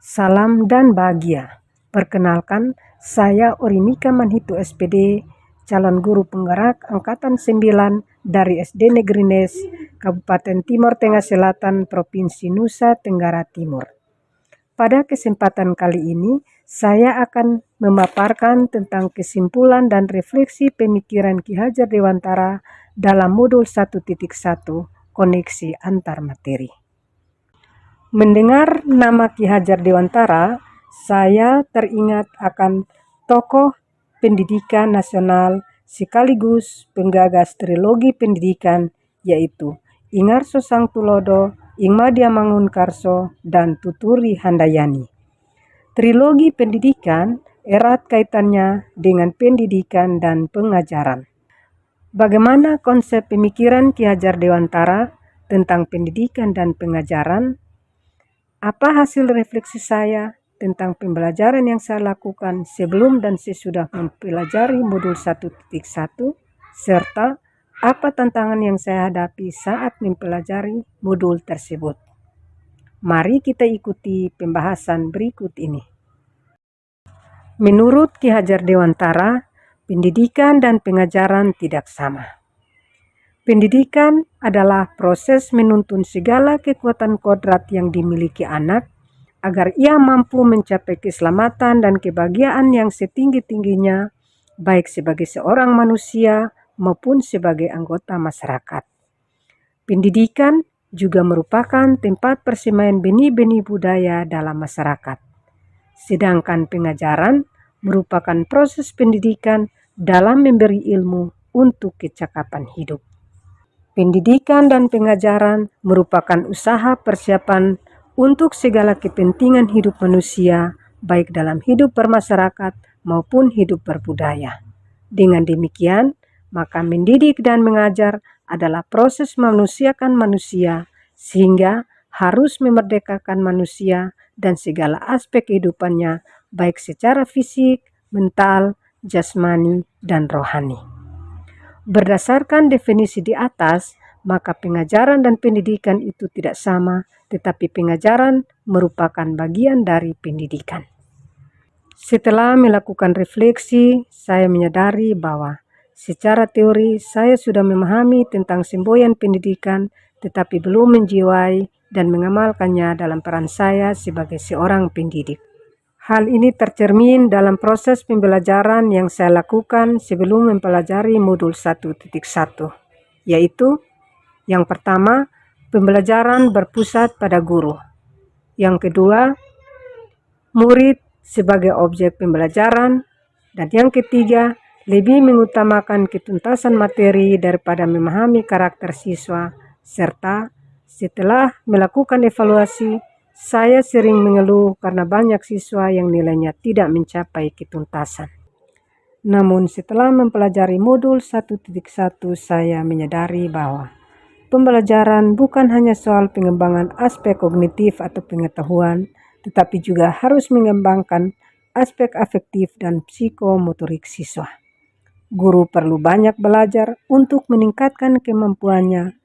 Salam dan bahagia. Perkenalkan, saya Orinika Manhitu SPD, calon guru penggerak Angkatan 9 dari SD Negeri Nes, Kabupaten Timur Tengah Selatan, Provinsi Nusa Tenggara Timur. Pada kesempatan kali ini, saya akan memaparkan tentang kesimpulan dan refleksi pemikiran Ki Hajar Dewantara dalam modul 1.1, koneksi antar materi. Mendengar nama Ki Hajar Dewantara, saya teringat akan tokoh pendidikan nasional sekaligus penggagas trilogi pendidikan, yaitu Ingarso Sangtulodo, Ingmadia Mangunkarso, dan Tuturi Handayani. Trilogi pendidikan erat kaitannya dengan pendidikan dan pengajaran. Bagaimana konsep pemikiran Ki Hajar Dewantara tentang pendidikan dan pengajaran? Apa hasil refleksi saya tentang pembelajaran yang saya lakukan sebelum dan sesudah mempelajari modul 1.1, serta apa tantangan yang saya hadapi saat mempelajari modul tersebut. Mari kita ikuti pembahasan berikut ini. Menurut Ki Hajar Dewantara, pendidikan dan pengajaran tidak sama. Pendidikan adalah proses menuntun segala kekuatan kodrat yang dimiliki anak agar ia mampu mencapai keselamatan dan kebahagiaan yang setinggi-tingginya, baik sebagai seorang manusia maupun sebagai anggota masyarakat. Pendidikan juga merupakan tempat persemaian benih-benih budaya dalam masyarakat. Sedangkan pengajaran merupakan proses pendidikan dalam memberi ilmu untuk kecakapan hidup. Pendidikan dan pengajaran merupakan usaha persiapan untuk segala kepentingan hidup manusia, baik dalam hidup bermasyarakat maupun hidup berbudaya. Dengan demikian, maka mendidik dan mengajar adalah proses memanusiakan manusia, sehingga harus memerdekakan manusia dan segala aspek kehidupannya, baik secara fisik, mental, jasmani, dan rohani. Berdasarkan definisi di atas, maka pengajaran dan pendidikan itu tidak sama, tetapi pengajaran merupakan bagian dari pendidikan. Setelah melakukan refleksi, saya menyadari bahwa secara teori saya sudah memahami tentang semboyan pendidikan, tetapi belum menjiwai dan mengamalkannya dalam peran saya sebagai seorang pendidik. Hal ini tercermin dalam proses pembelajaran yang saya lakukan sebelum mempelajari modul 1.1, yaitu yang pertama, pembelajaran berpusat pada guru. Yang kedua, murid sebagai objek pembelajaran. Dan yang ketiga, lebih mengutamakan ketuntasan materi daripada memahami karakter siswa. Serta setelah melakukan evaluasi, saya sering mengeluh karena banyak siswa yang nilainya tidak mencapai ketuntasan. Namun setelah mempelajari modul 1.1, saya menyadari bahwa pembelajaran bukan hanya soal pengembangan aspek kognitif atau pengetahuan, tetapi juga harus mengembangkan aspek afektif dan psikomotorik siswa. Guru perlu banyak belajar untuk meningkatkan kemampuannya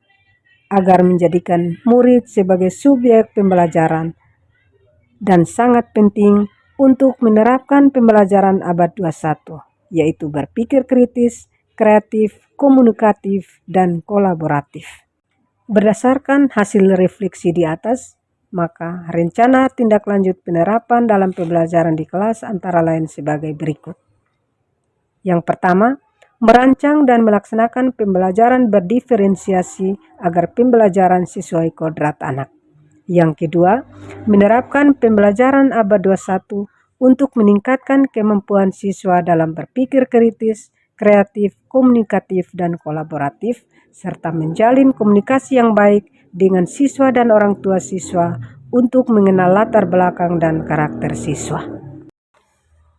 agar menjadikan murid sebagai subjek pembelajaran, dan sangat penting untuk menerapkan pembelajaran abad 21, yaitu berpikir kritis, kreatif, komunikatif, dan kolaboratif. Berdasarkan hasil refleksi di atas, maka rencana tindak lanjut penerapan dalam pembelajaran di kelas antara lain sebagai berikut. Yang pertama, merancang dan melaksanakan pembelajaran berdiferensiasi agar pembelajaran sesuai kodrat anak. Yang kedua, menerapkan pembelajaran abad 21 untuk meningkatkan kemampuan siswa dalam berpikir kritis, kreatif, komunikatif, dan kolaboratif, serta menjalin komunikasi yang baik dengan siswa dan orang tua siswa untuk mengenal latar belakang dan karakter siswa.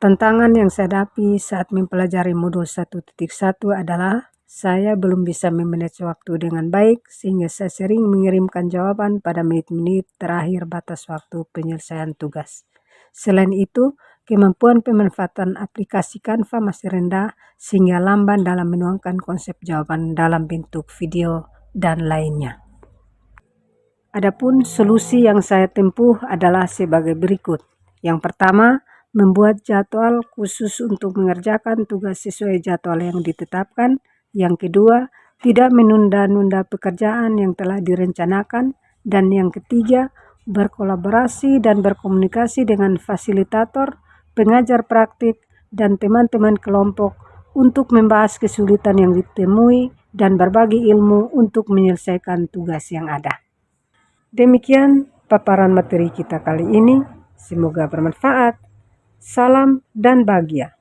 Tantangan yang saya hadapi saat mempelajari modul 1.1 adalah saya belum bisa memanage waktu dengan baik, sehingga saya sering mengirimkan jawaban pada menit-menit terakhir batas waktu penyelesaian tugas. Selain itu, kemampuan pemanfaatan aplikasi Canva masih rendah, sehingga lamban dalam menuangkan konsep jawaban dalam bentuk video dan lainnya. Adapun solusi yang saya tempuh adalah sebagai berikut. Yang pertama, membuat jadwal khusus untuk mengerjakan tugas sesuai jadwal yang ditetapkan. Yang kedua, tidak menunda-nunda pekerjaan yang telah direncanakan. Dan yang ketiga, berkolaborasi dan berkomunikasi dengan fasilitator, pengajar praktik, dan teman-teman kelompok untuk membahas kesulitan yang ditemui dan berbagi ilmu untuk menyelesaikan tugas yang ada. Demikian paparan materi kita kali ini. Semoga bermanfaat. Salam dan bahagia.